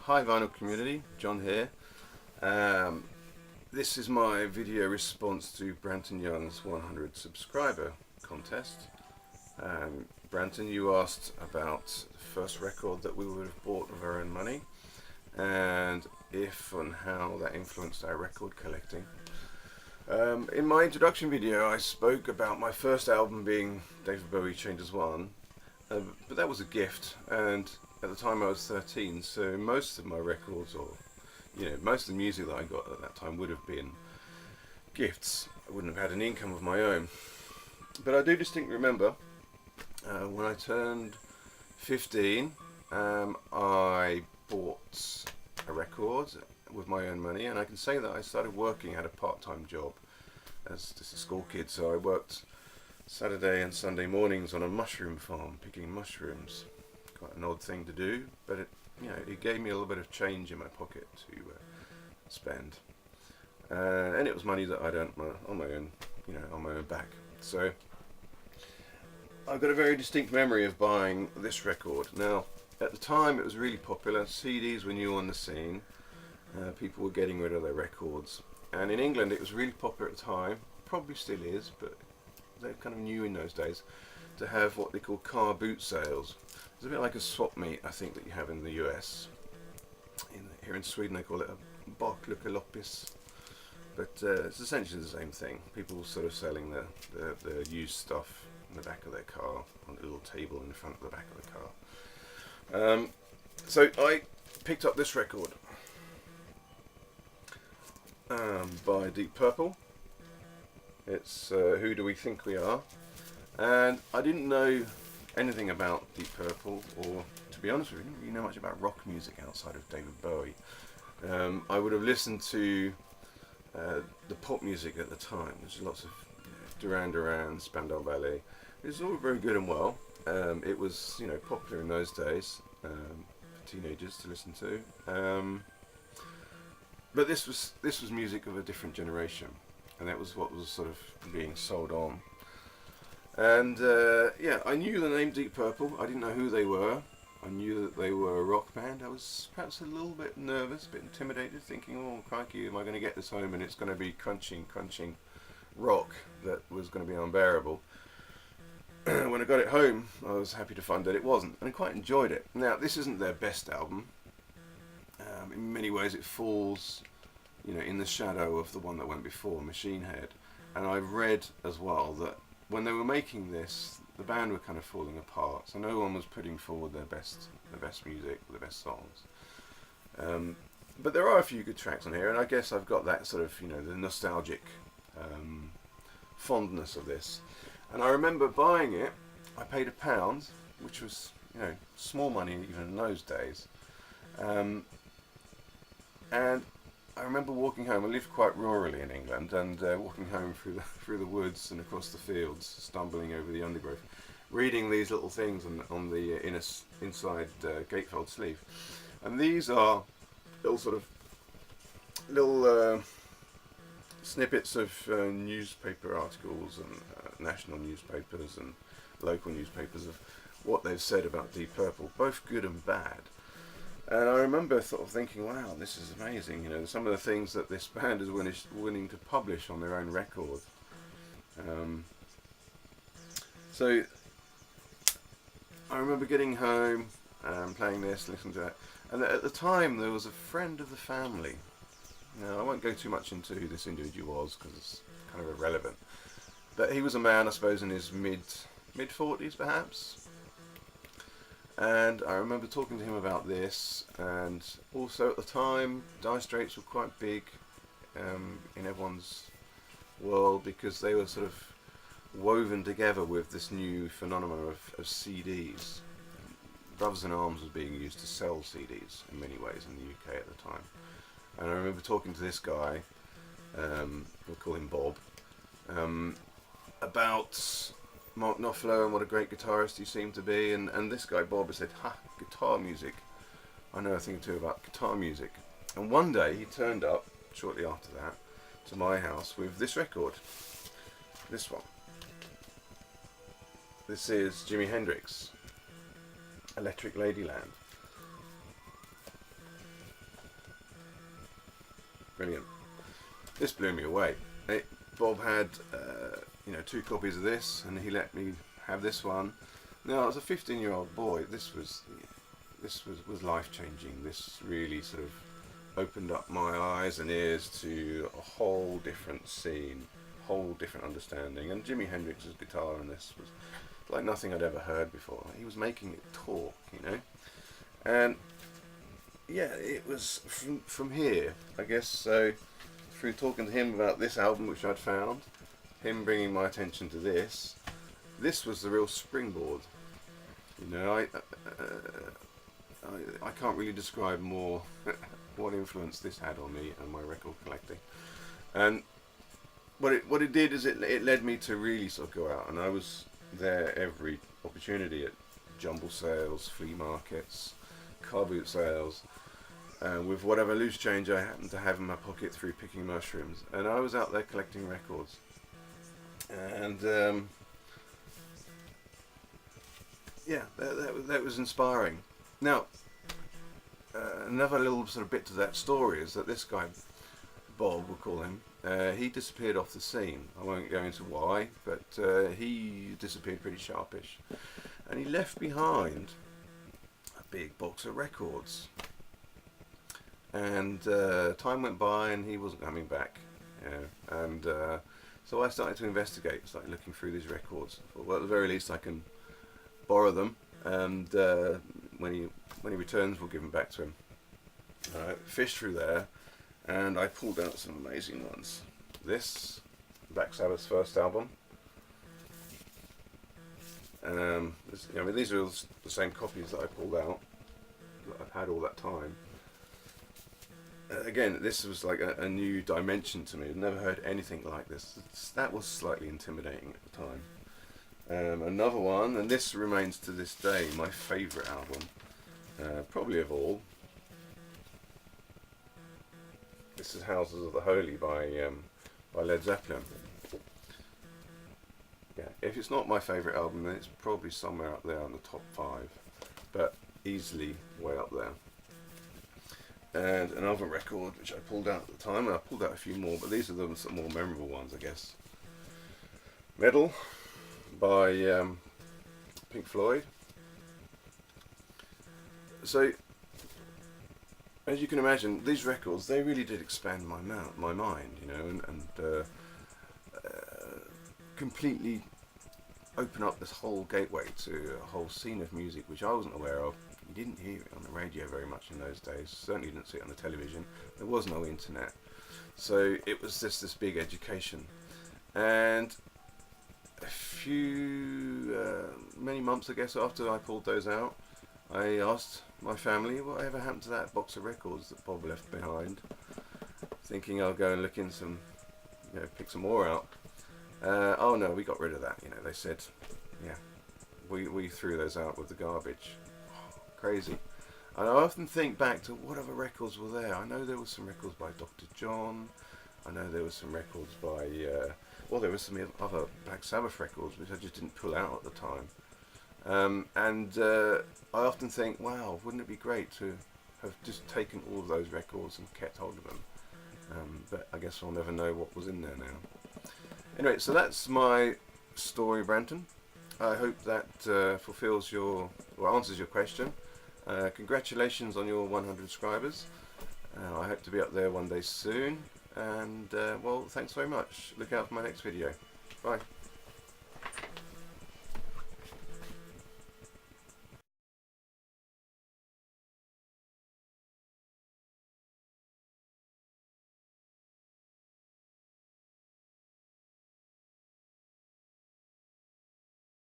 Hi vinyl community, John here. This is my video response to Branton Young's 100 subscriber contest. Branton, you asked about the first record that we would have bought with our own money and if and how that influenced our record collecting. In my introduction video I spoke about my first album being David Bowie Changes One, but that was a gift, and at the time I was 13, so most of my records, or most of the music that I got at that time would have been gifts. I wouldn't have had an income of my own. But I do distinctly remember when I turned 15, I bought a record with my own money, and I can say that I started working at a part-time job as just a school kid. So I worked Saturday and Sunday mornings on a mushroom farm picking mushrooms. Quite an odd thing to do, but it gave me a little bit of change in my pocket to spend, and it was money that I'd earned on my own back. So I've got a very distinct memory of buying this record. Now, at the time it was really popular. CDs were new on the scene. People were getting rid of their records, and in England it was really popular at the time, probably still is, but they're kind of new in those days, to have what they call car boot sales. It's a bit like a swap meet, I think, that you have in the US. Here in Sweden they call it a bakluckeloppis, but it's essentially the same thing. People sort of selling the used stuff in the back of their car on a little table in the front of the back of the car. So I picked up this record by Deep Purple. It's Who Do We Think We Are? And I didn't know anything about Deep Purple, or to be honest with you, I didn't really know much about rock music outside of David Bowie. I would have listened to the pop music at the time. There's lots of Duran Duran, Spandau Ballet. It was all very good and well. It was popular in those days for teenagers to listen to. But this was music of a different generation, and that was what was sort of being sold on. And I knew the name Deep Purple. I didn't know who they were. I knew that they were a rock band. I was perhaps a little bit nervous, a bit intimidated, thinking, oh crikey, am I going to get this home and it's going to be crunching rock that was going to be unbearable. When I got it home, I was happy to find that it wasn't, and I quite enjoyed it. Now, this isn't their best album. In many ways it falls in the shadow of the one that went before, Machine Head. And I've read as well that when they were making this, the band were kind of falling apart, so no one was putting forward their best music, the best songs. But there are a few good tracks on here, and I guess I've got that sort of the nostalgic fondness of this. And I remember buying it. I paid £1, which was small money even in those days. And I remember walking home. I lived quite rurally in England, and walking home through the woods and across the fields, stumbling over the undergrowth, reading these little things on the inside gatefold sleeve. And these are little snippets of newspaper articles and national newspapers and local newspapers of what they've said about Deep Purple, both good and bad. And I remember sort of thinking, wow, this is amazing. Some of the things that this band is willing to publish on their own record. So I remember getting home, playing this, listening to it. And at the time, there was a friend of the family. Now, I won't go too much into who this individual was because it's kind of irrelevant. But he was a man, I suppose, in his mid-40s, perhaps. And I remember talking to him about this, and also at the time Dire Straits were quite big in everyone's world, because they were sort of woven together with this new phenomenon of CDs. Brothers in Arms was being used to sell CDs in many ways in the UK at the time. And I remember talking to this guy, we'll call him Bob, about Mark Knopfler and what a great guitarist he seemed to be, and this guy Bob said, guitar music, I know a thing or two about guitar music. And one day he turned up, shortly after that, to my house with this record, this one. This is Jimi Hendrix, Electric Ladyland. Brilliant. This blew me away. Bob had, 2 copies of this, and he let me have this one. Now, as a 15-year-old boy, this was life changing. This really sort of opened up my eyes and ears to a whole different scene, whole different understanding. And Jimi Hendrix's guitar in this was like nothing I'd ever heard before. He was making it talk, and yeah, it was from here, I guess. So through talking to him about this album, which I'd found, him bringing my attention to this was the real springboard. I can't really describe more what influence this had on me and my record collecting. And what it did is it led me to really sort of go out, and I was there every opportunity at jumble sales, flea markets, car boot sales, with whatever loose change I happened to have in my pocket through picking mushrooms. And I was out there collecting records. And that was inspiring. Now, another little sort of bit to that story is that this guy, Bob, we'll call him, he disappeared off the scene. I won't go into why, but he disappeared pretty sharpish. And he left behind a big box of records. And time went by and he wasn't coming back. And so I started to investigate, started looking through these records. Well, at the very least I can borrow them, and when he returns, we'll give them back to him. Fished through there, and I pulled out some amazing ones. This, Black Sabbath's first album. These are all the same copies that I pulled out, that I've had all that time. Again, this was like a new dimension to me. I'd never heard anything like this. That was slightly intimidating at the time. Another one, and this remains to this day my favourite album, probably of all. This is Houses of the Holy by Led Zeppelin. Yeah, if it's not my favourite album, then it's probably somewhere up there on the top 5, but easily way up there. And another record which I pulled out at the time, and I pulled out a few more, but these are the more memorable ones, I guess. Meddle by Pink Floyd. So, as you can imagine, these records, they really did expand my mind, and completely open up this whole gateway to a whole scene of music which I wasn't aware of. You didn't hear it on the radio very much in those days. Certainly didn't see it on the television. There was no internet. So it was just this big education. And many months, I guess, after I pulled those out, I asked my family whatever happened to that box of records that Bob left behind, thinking I'll go and look in some, pick some more out. Oh no, we got rid of that. They said, we threw those out with the garbage. Crazy. And I often think back to what other records were there. I know there was some records by Dr. John. I know there was some records by, there was some other Black Sabbath records which I just didn't pull out at the time. I often think, wow, wouldn't it be great to have just taken all of those records and kept hold of them? But I guess I'll never know what was in there now. Anyway, so that's my story, Branton. I hope that answers your question. Congratulations on your 100 subscribers. I hope to be up there one day soon. And thanks very much. Look out for my next video. Bye.